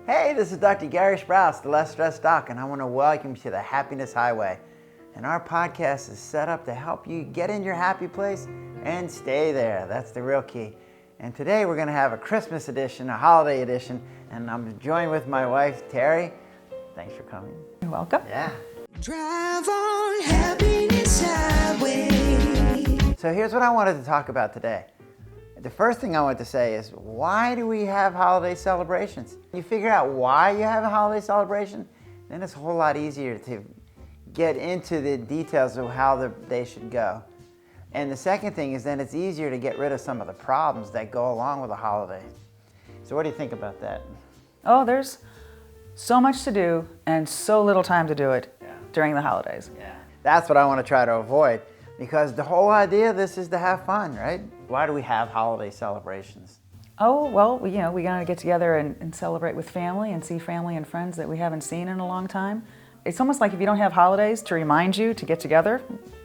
Hey, this is Dr. Gary Sprouse, the Less Stressed Doc, and I want to welcome you to the Happiness Highway. And our podcast is set up to help you get in your happy place and stay there. That's the real key. And today we're going to have a Christmas edition, a holiday edition, and I'm joined with my wife, Terri. Thanks for coming. You're welcome. Yeah. Drive on Happiness Highway. So here's what I wanted to talk about today. The first thing I want to say is, why do we have holiday celebrations? You figure out why you have a holiday celebration, then it's a whole lot easier to get into the details of how the day should go. And the second thing is then it's easier to get rid of some of the problems that go along with a holiday. So what do you think about that? Oh, there's so much to do and so little time to do it during the holidays. Yeah. That's what I want to try to avoid, because the whole idea of this is to have fun, right? Why do we have holiday celebrations? Oh, well, we gotta get together and celebrate with family and see family and friends that we haven't seen in a long time. It's almost like if you don't have holidays to remind you to get together,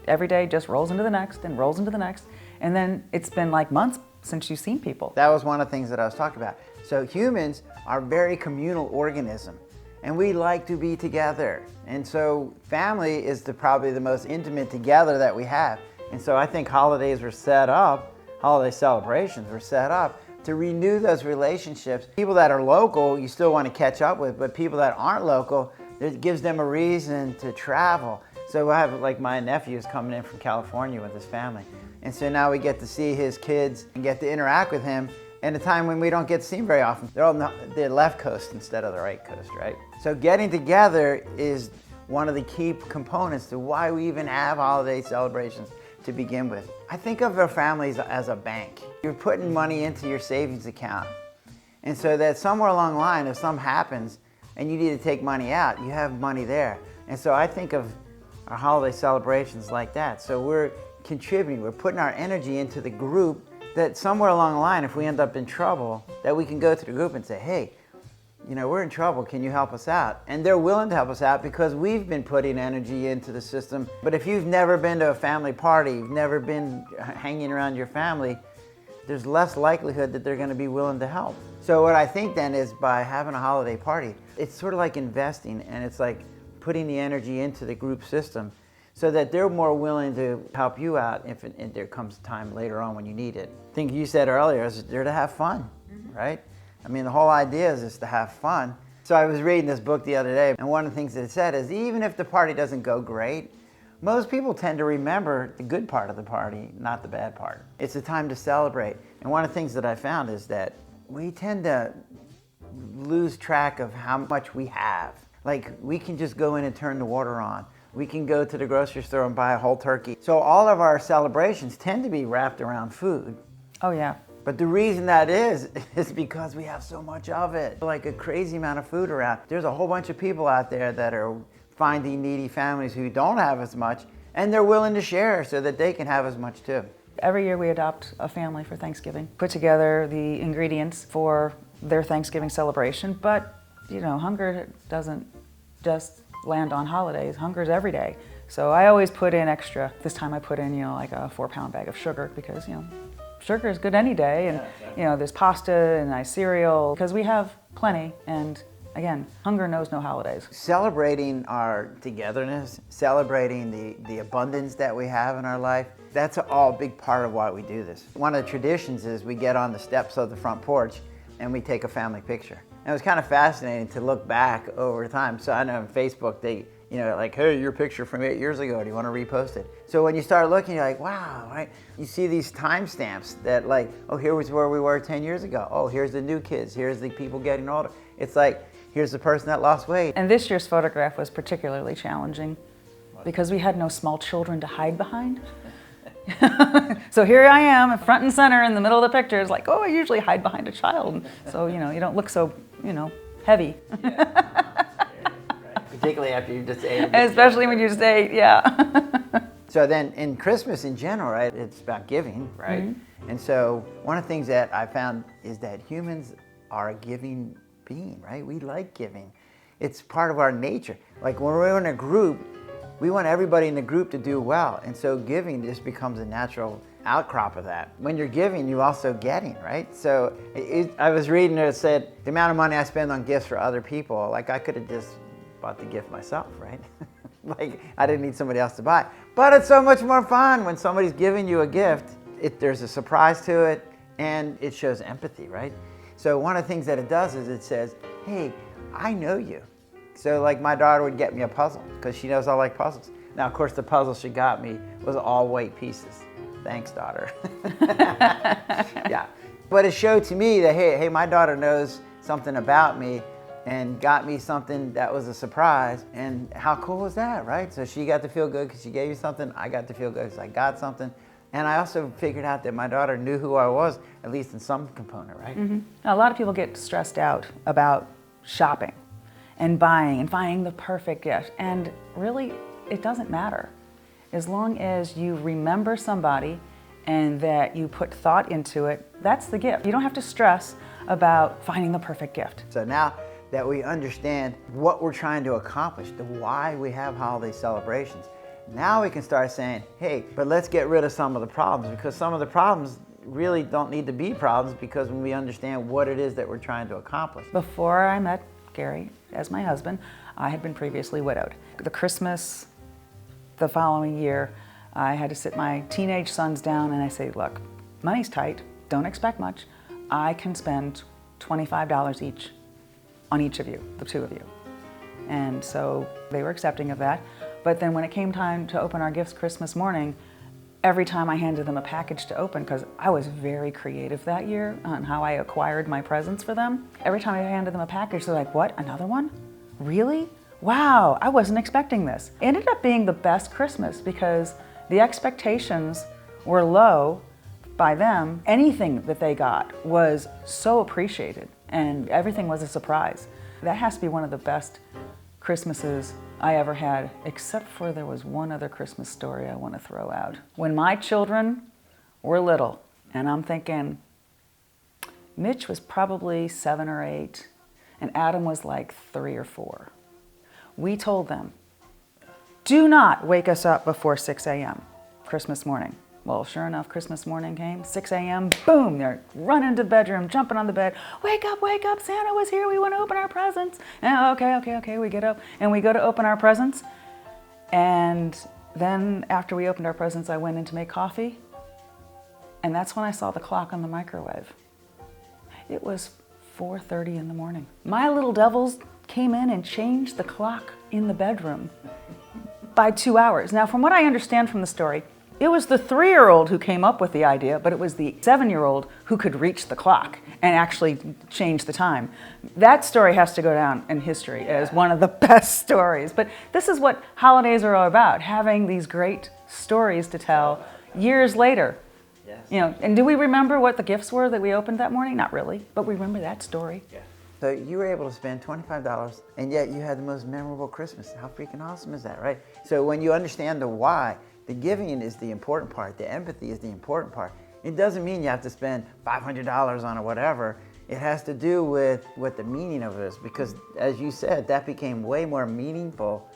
every day just rolls into the next and rolls into the next, and then it's been like months since you've seen people. That was one of the things that I was talking about. So humans are a very communal organism, and we like to be together. And so family is probably the most intimate together that we have. And so I think holiday celebrations were set up to renew those relationships. People that are local, you still want to catch up with, but people that aren't local, it gives them a reason to travel. So I have, like, my nephew's coming in from California with his family. And so now we get to see his kids and get to interact with him in a time when we don't get to see him very often. They're on the left coast instead of the right coast, right? So getting together is one of the key components to why we even have holiday celebrations to begin with. I think of our families as a bank. You're putting money into your savings account. And so that somewhere along the line, if something happens and you need to take money out, you have money there. And so I think of our holiday celebrations like that. So we're contributing, we're putting our energy into the group, that somewhere along the line, if we end up in trouble, that we can go to the group and say, hey, we're in trouble, can you help us out? And they're willing to help us out because we've been putting energy into the system. But if you've never been to a family party, you've never been hanging around your family, there's less likelihood that they're going to be willing to help. So what I think then is, by having a holiday party, it's sort of like investing, and it's like putting the energy into the group system so that they're more willing to help you out if there comes a time later on when you need it. I think you said earlier, is they're to have fun, right? I mean, the whole idea is to have fun. So I was reading this book the other day, and one of the things that it said is, even if the party doesn't go great, most people tend to remember the good part of the party, not the bad part. It's a time to celebrate. And one of the things that I found is that we tend to lose track of how much we have. Like, we can just go in and turn the water on. We can go to the grocery store and buy a whole turkey. So all of our celebrations tend to be wrapped around food. Oh, yeah. But the reason that is because we have so much of it. Like a crazy amount of food around. There's a whole bunch of people out there that are finding needy families who don't have as much, and they're willing to share so that they can have as much too. Every year we adopt a family for Thanksgiving, put together the ingredients for their Thanksgiving celebration, but hunger doesn't just land on holidays. Hunger's every day. So I always put in extra. This time I put in, like a 4-pound bag of sugar because, sugar is good any day, and there's pasta and nice cereal because we have plenty. And again, hunger knows no holidays. Celebrating our togetherness, celebrating the abundance that we have in our life, that's all a big part of why we do this. One of the traditions is we get on the steps of the front porch and we take a family picture. And it was kind of fascinating to look back over time. So I know on Facebook, they, like, hey, your picture from 8 years ago, do you want to repost it? So when you start looking, you're like, wow, right? You see these timestamps that, like, oh, here was where we were 10 years ago. Oh, here's the new kids. Here's the people getting older. It's like, here's the person that lost weight. And this year's photograph was particularly challenging because we had no small children to hide behind. So here I am, front and center in the middle of the picture. It's like, oh, I usually hide behind a child. So, you don't look so, heavy. Yeah. Right. Particularly after you just ate. Especially when you just ate, yeah. So then in Christmas in general, right, it's about giving, right? Mm-hmm. And so one of the things that I found is that humans are a giving being, right? We like giving. It's part of our nature. Like when we're in a group, we want everybody in the group to do well. And so giving just becomes a natural outcrop of that. When you're giving, you're also getting, right? So I was reading it said the amount of money I spend on gifts for other people, like I could have just bought the gift myself, right? Like I didn't need somebody else to buy it. But it's so much more fun when somebody's giving you a gift. There's a surprise to it, and it shows empathy, right? So one of the things that it does is it says, hey, I know you. So like my daughter would get me a puzzle because she knows I like puzzles. Now, of course, the puzzle she got me was all white pieces. Thanks, daughter. Yeah. But it showed to me that, hey, my daughter knows something about me and got me something that was a surprise. And how cool was that, right? So she got to feel good because she gave you something. I got to feel good because I got something. And I also figured out that my daughter knew who I was, at least in some component, right? Mm-hmm. A lot of people get stressed out about shopping and buying the perfect gift. And really, it doesn't matter. As long as you remember somebody and that you put thought into it, that's the gift. You don't have to stress about finding the perfect gift. So now that we understand what we're trying to accomplish, the why we have holiday celebrations, now we can start saying, hey, but let's get rid of some of the problems, because some of the problems really don't need to be problems because when we understand what it is that we're trying to accomplish. Before I met Gary as my husband, I had been previously widowed. The Christmas the following year, I had to sit my teenage sons down and I say, look, money's tight, don't expect much. I can spend $25 each on each of you, the two of you. And so they were accepting of that. But then when it came time to open our gifts Christmas morning, every time I handed them a package to open, because I was very creative that year on how I acquired my presents for them, every time I handed them a package, they're like, what, another one? Really? Wow, I wasn't expecting this. It ended up being the best Christmas because the expectations were low by them. Anything that they got was so appreciated and everything was a surprise. That has to be one of the best Christmases I ever had, except for there was one other Christmas story I want to throw out. When my children were little, and I'm thinking, Mitch was probably 7 or 8, and Adam was like 3 or 4. We told them, do not wake us up before 6 a.m. Christmas morning. Well, sure enough, Christmas morning came, 6 a.m., boom, they're running to the bedroom, jumping on the bed. Wake up, Santa was here, we want to open our presents. And okay, we get up and we go to open our presents. And then after we opened our presents, I went in to make coffee. And that's when I saw the clock on the microwave. It was 4:30 in the morning. My little devils came in and changed the clock in the bedroom by 2 hours. Now, from what I understand from the story, it was the 3-year-old who came up with the idea, but it was the 7-year-old who could reach the clock and actually change the time. That story has to go down in history as one of the best stories. But this is what holidays are all about, having these great stories to tell years later. Yes. You know, and do we remember what the gifts were that we opened that morning? Not really, but we remember that story. Yeah. So you were able to spend $25 and yet you had the most memorable Christmas. How freaking awesome is that, right? So when you understand the why, the giving is the important part. The empathy is the important part. It doesn't mean you have to spend $500 on or whatever. It has to do with what the meaning of it is, because as you said, that became way more meaningful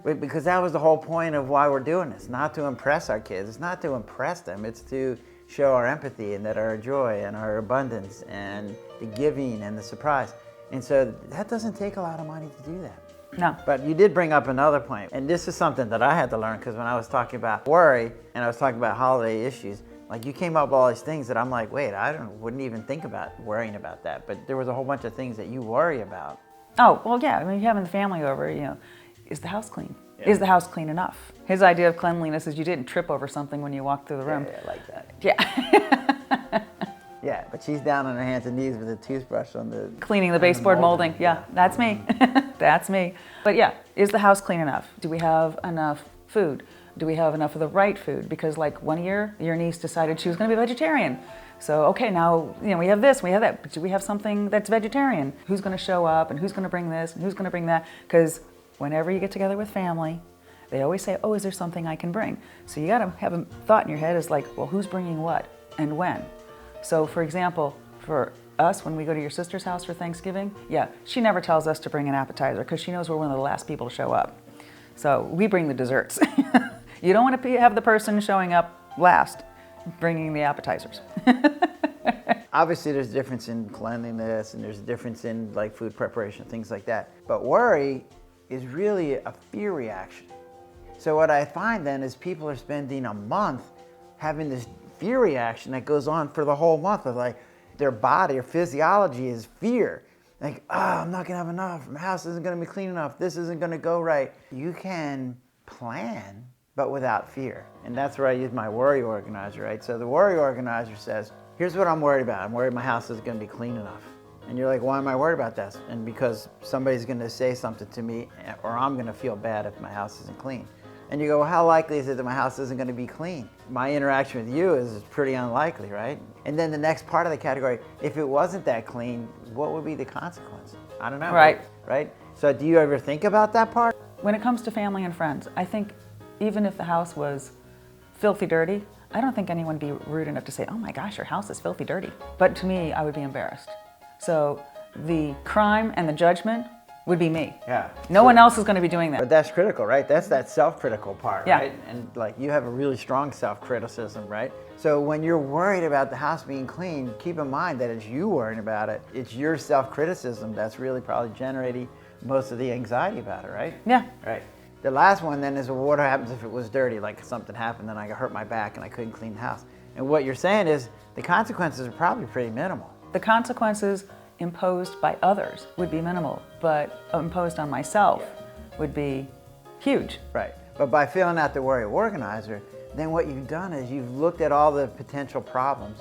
because that was the whole point of why we're doing this, not to impress our kids. It's not to impress them. It's to show our empathy and that our joy and our abundance and the giving and the surprise. And so that doesn't take a lot of money to do that. No. But you did bring up another point, and this is something that I had to learn, because when I was talking about worry and I was talking about holiday issues, like you came up with all these things that I'm like, wait, wouldn't even think about worrying about that. But there was a whole bunch of things that you worry about. Oh, well, yeah, I mean, having the family over, you know, is the house clean? Yeah. Is the house clean enough? His idea of cleanliness is you didn't trip over something when you walked through the room. Yeah, like that. Yeah. Yeah, but she's down on her hands and knees with a toothbrush on the... Cleaning the baseboard molding. Yeah, that's me. That's me. But yeah, is the house clean enough? Do we have enough food? Do we have enough of the right food? Because like one year, your niece decided she was going to be vegetarian. So, okay, now, you know, we have this, we have that, but do we have something that's vegetarian? Who's going to show up and who's going to bring this and who's going to bring that? Because whenever you get together with family, they always say, oh, is there something I can bring? So you got to have a thought in your head is like, well, who's bringing what and when? So for example, for us, when we go to your sister's house for Thanksgiving, yeah, she never tells us to bring an appetizer because she knows we're one of the last people to show up. So we bring the desserts. You don't want to have the person showing up last. bringing the appetizers. Obviously, there's a difference in cleanliness and there's a difference in like food preparation, things like that. But worry is really a fear reaction. So what I find then is people are spending a month having this fear reaction that goes on for the whole month of like their body or physiology is fear. Like, I'm not gonna have enough, my house isn't gonna be clean enough, this isn't gonna go right. You can plan, but without fear. And that's where I use my worry organizer, right? So the worry organizer says, here's what I'm worried about. I'm worried my house isn't gonna be clean enough. And you're like, why am I worried about that? And because somebody's gonna say something to me or I'm gonna feel bad if my house isn't clean. And you go, well, how likely is it that my house isn't gonna be clean? My interaction with you is pretty unlikely, right? And then the next part of the category, if it wasn't that clean, what would be the consequence? I don't know. Right. Right? So do you ever think about that part? When it comes to family and friends, I think even if the house was filthy dirty, I don't think anyone would be rude enough to say, oh my gosh, your house is filthy dirty. But to me, I would be embarrassed. So the crime and the judgment would be me. Yeah. No one else is going to be doing that. But that's critical, right? That's that self-critical part, Yeah. right? And like you have a really strong self-criticism, right? So when you're worried about the house being clean, keep in mind that it's you worrying about it. It's your self-criticism that's really probably generating most of the anxiety about it, right? Yeah. Right. The last one then is, well, what happens if it was dirty? Like something happened and I hurt my back and I couldn't clean the house. And what you're saying is the consequences are probably pretty minimal. The consequences imposed by others would be minimal, but imposed on myself would be huge. Right. But by filling out the worry organizer, then what you've done is you've looked at all the potential problems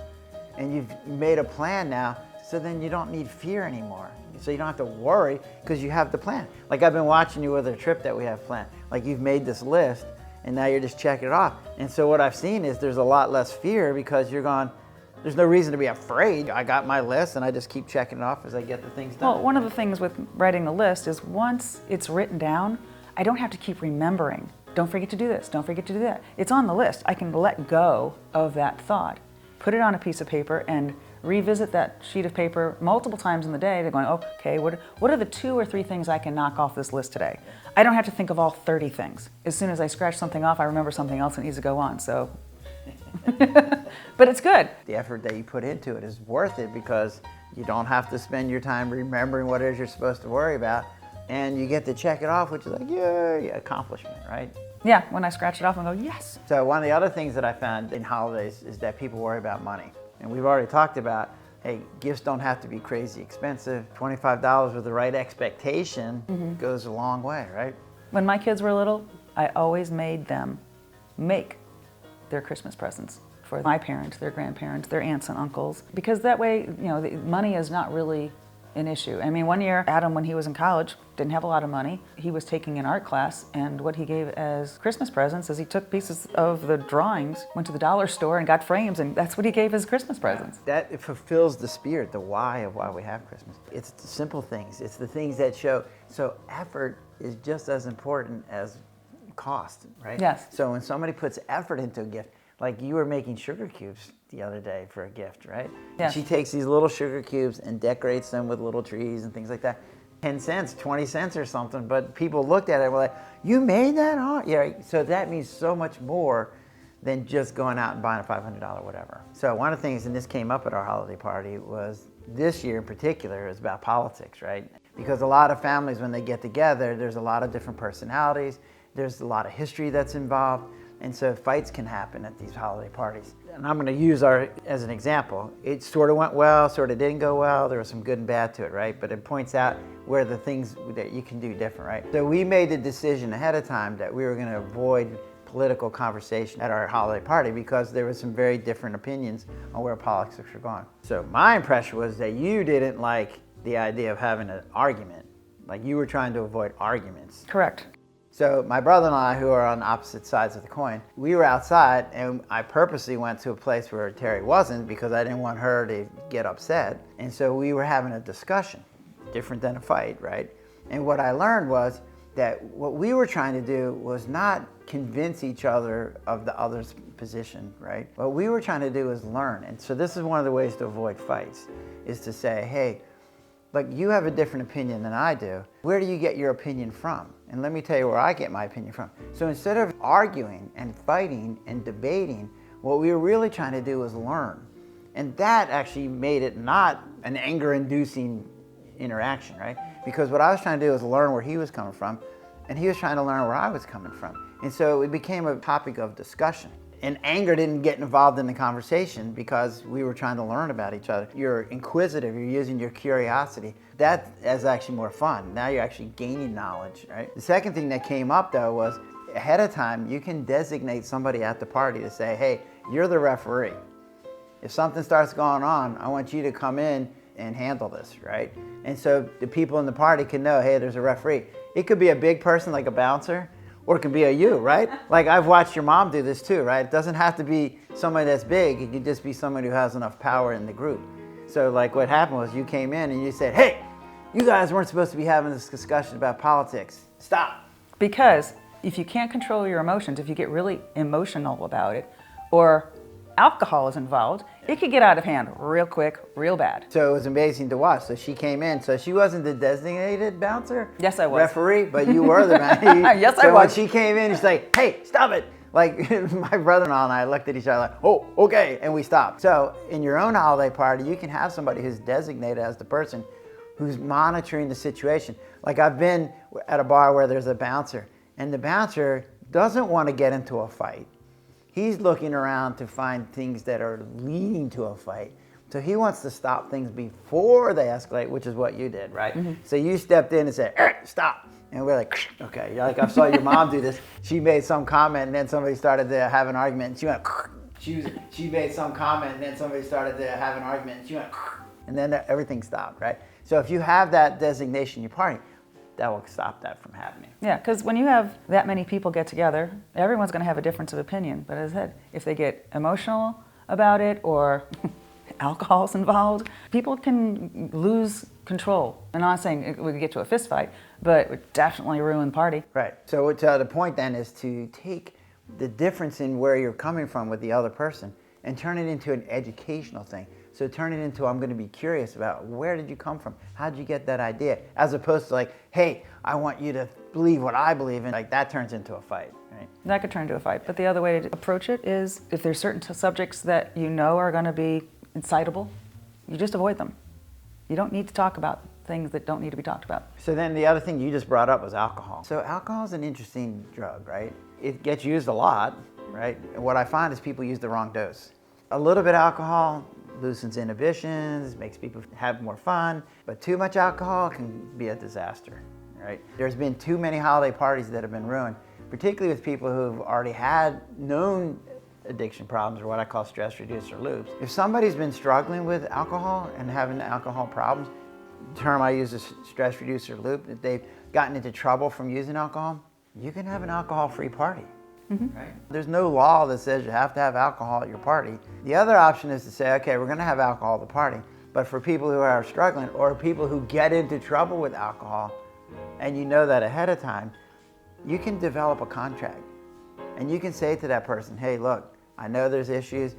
and you've made a plan now, so then you don't need fear anymore. So you don't have to worry because you have the plan. Like I've been watching you with a trip that we have planned. Like you've made this list and now you're just checking it off. And so what I've seen is there's a lot less fear because you're going, there's no reason to be afraid. I got my list and I just keep checking it off as I get the things done. Well, one of the things with writing the list is once it's written down, I don't have to keep remembering. Don't forget to do this, don't forget to do that. It's on the list. I can let go of that thought, put it on a piece of paper and revisit that sheet of paper multiple times in the day. They're going, okay, what are the 2 or 3 things I can knock off this list today? I don't have to think of all 30 things. As soon as I scratch something off, I remember something else that needs to go on, so. But it's good. The effort that you put into it is worth it because you don't have to spend your time remembering what it is you're supposed to worry about, and you get to check it off, which is like, yay, accomplishment, right? Yeah, when I scratch it off and go, yes. So one of the other things that I found in holidays is that people worry about money. And we've already talked about, hey, gifts don't have to be crazy expensive. $25 with the right expectation goes a long way, right? When my kids were little, I always made them make their Christmas presents for my parents, their grandparents, their aunts and uncles, because that way, the money is not really an issue. I mean, one year, Adam, when he was in college, didn't have a lot of money. He was taking an art class, and what he gave as Christmas presents is he took pieces of the drawings, went to the dollar store and got frames, and that's what he gave as Christmas presents. That it fulfills the spirit, the why of why we have Christmas. It's the simple things. It's the things that show. So effort is just as important as cost, right? Yes. So when somebody puts effort into a gift, like you were making sugar cubes the other day for a gift, right? Yes. She takes these little sugar cubes and decorates them with little trees and things like that. 10 cents, 20 cents or something, but people looked at it and were like, you made that art? Yeah, right. So that means so much more than just going out and buying a $500 whatever. So one of the things, and this came up at our holiday party, was this year in particular is about politics, right? Because a lot of families, when they get together, there's a lot of different personalities, there's a lot of history that's involved, and so fights can happen at these holiday parties. And I'm gonna use as an example. It sort of went well, sort of didn't go well. There was some good and bad to it, right? But it points out where the things that you can do different, right? So we made the decision ahead of time that we were gonna avoid political conversation at our holiday party because there was some very different opinions on where politics were going. So my impression was that you didn't like the idea of having an argument. Like you were trying to avoid arguments. Correct. So my brother and I, who are on opposite sides of the coin, we were outside and I purposely went to a place where Terri wasn't because I didn't want her to get upset. And so we were having a discussion, different than a fight, right? And what I learned was that what we were trying to do was not convince each other of the other's position, right? What we were trying to do is learn. And so this is one of the ways to avoid fights, is to say, hey, look, you have a different opinion than I do. Where do you get your opinion from? And let me tell you where I get my opinion from. So instead of arguing and fighting and debating, What we were really trying to do was learn. And that actually made it not an anger-inducing interaction, right? Because what I was trying to do was learn where he was coming from, and he was trying to learn where I was coming from. And so it became a topic of discussion. And anger didn't get involved in the conversation because we were trying to learn about each other. You're inquisitive, you're using your curiosity. That is actually more fun. Now you're actually gaining knowledge, right? The second thing that came up though was ahead of time, you can designate somebody at the party to say, hey, you're the referee. If something starts going on, I want you to come in and handle this, right? And so the people in the party can know, hey, there's a referee. It could be a big person like a bouncer, or it can be a you, right? Like I've watched your mom do this too, right? It doesn't have to be somebody that's big. It could just be somebody who has enough power in the group. So like what happened was you came in and you said, hey, you guys weren't supposed to be having this discussion about politics. Stop. Because if you can't control your emotions, if you get really emotional about it, or alcohol is involved, it could get out of hand real quick, real bad. So it was amazing to watch. So she came in. So she wasn't the designated bouncer? Yes, I was. Referee, but you were the man. Yes, I so was. when she came in, she's like, hey, stop it. Like my brother-in-law and I looked at each other like, oh, okay, and we stopped. So in your own holiday party, you can have somebody who's designated as the person who's monitoring the situation. Like I've been at a bar where there's a bouncer, and the bouncer doesn't want to get into a fight. He's looking around to find things that are leading to a fight. So he wants to stop things before they escalate, which is what you did, right? Mm-hmm. So you stepped in and said, stop. And we're like, okay. Like I saw your mom do this. She made some comment and then somebody started to have an argument and she went, she made some comment and then somebody started to have an argument and she went, and then everything stopped, right? So if you have that designation in your party, that will stop that from happening. Yeah, because when you have that many people get together, everyone's going to have a difference of opinion. But as I said, if they get emotional about it or alcohol's involved, people can lose control. I'm not saying it would get to a fist fight, but it would definitely ruin the party. Right. So the point then is to take the difference in where you're coming from with the other person and turn it into an educational thing. So turn it into, I'm going to be curious about where did you come from? How did you get that idea? As opposed to like, hey, I want you to believe what I believe in. Like that turns into a fight, right? That could turn into a fight. But the other way to approach it is if there's certain subjects that you know are going to be incitable, you just avoid them. You don't need to talk about things that don't need to be talked about. So then the other thing you just brought up was alcohol. So alcohol is an interesting drug, right? It gets used a lot, right? And what I find is people use the wrong dose. A little bit of alcohol loosens inhibitions, makes people have more fun, but too much alcohol can be a disaster, right? There's been too many holiday parties that have been ruined, particularly with people who've already had known addiction problems or what I call stress reducer loops. If somebody's been struggling with alcohol and having alcohol problems, the term I use is stress reducer loop, if they've gotten into trouble from using alcohol, you can have an alcohol-free party. Mm-hmm. Right? There's no law that says you have to have alcohol at your party. The other option is to say, okay, we're going to have alcohol at the party, but for people who are struggling or people who get into trouble with alcohol, and you know that ahead of time, you can develop a contract. And you can say to that person, hey, look, I know there's issues.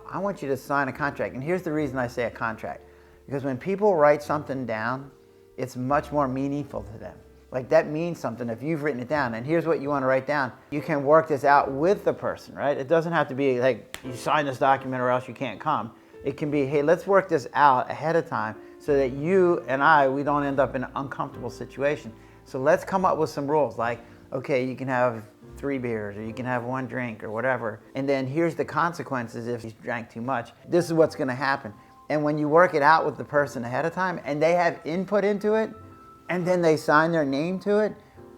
I want you to sign a contract. And here's the reason I say a contract. Because when people write something down, it's much more meaningful to them. Like that means something if you've written it down, and here's what you want to write down. You can work this out with the person, right? It doesn't have to be like, you sign this document or else you can't come. It can be, hey, let's work this out ahead of time so that you and we don't end up in an uncomfortable situation. So let's come up with some rules like, okay, you can have 3 beers or you can have 1 drink or whatever. And then here's the consequences if you drank too much. This is what's going to happen. And when you work it out with the person ahead of time and they have input into it, and then they sign their name to it,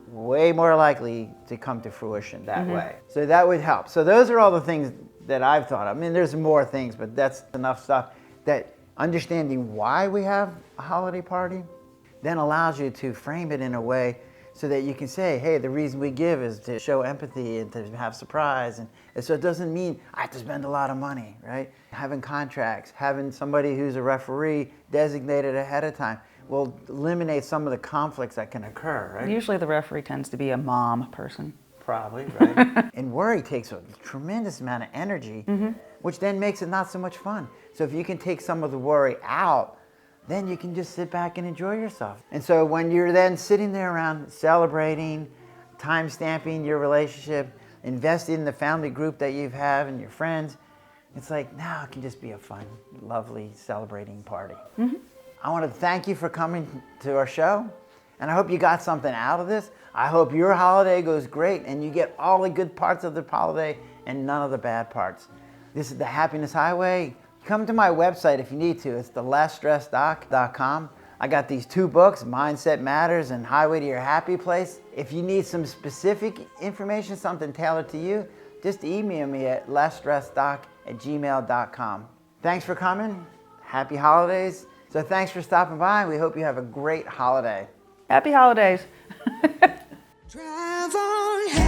way more likely to come to fruition that way. So that would help. So those are all the things that I've thought of. I mean, there's more things, but that's enough stuff that understanding why we have a holiday party then allows you to frame it in a way so that you can say, hey, the reason we give is to show empathy and to have surprise. And so it doesn't mean I have to spend a lot of money, right? Having contracts, having somebody who's a referee designated ahead of time will eliminate some of the conflicts that can occur, right? Usually the referee tends to be a mom person. Probably, right? And worry takes a tremendous amount of energy, which then makes it not so much fun. So if you can take some of the worry out, then you can just sit back and enjoy yourself. And so when you're then sitting there around celebrating, time stamping your relationship, investing in the family group that you have and your friends, It's like, no, it can just be a fun, lovely, celebrating party. I want to thank you for coming to our show, and I hope you got something out of this. I hope your holiday goes great and you get all the good parts of the holiday and none of the bad parts. This is the Happiness Highway. Come to my website if you need to. It's thelessstresseddoc.com. I got these 2 books, Mindset Matters and Highway to Your Happy Place. If you need some specific something tailored to you, just email me at lessstresseddoc@gmail.com. Thanks for coming. Happy holidays. So thanks for stopping by. We hope you have a great holiday. Happy holidays. Drive on.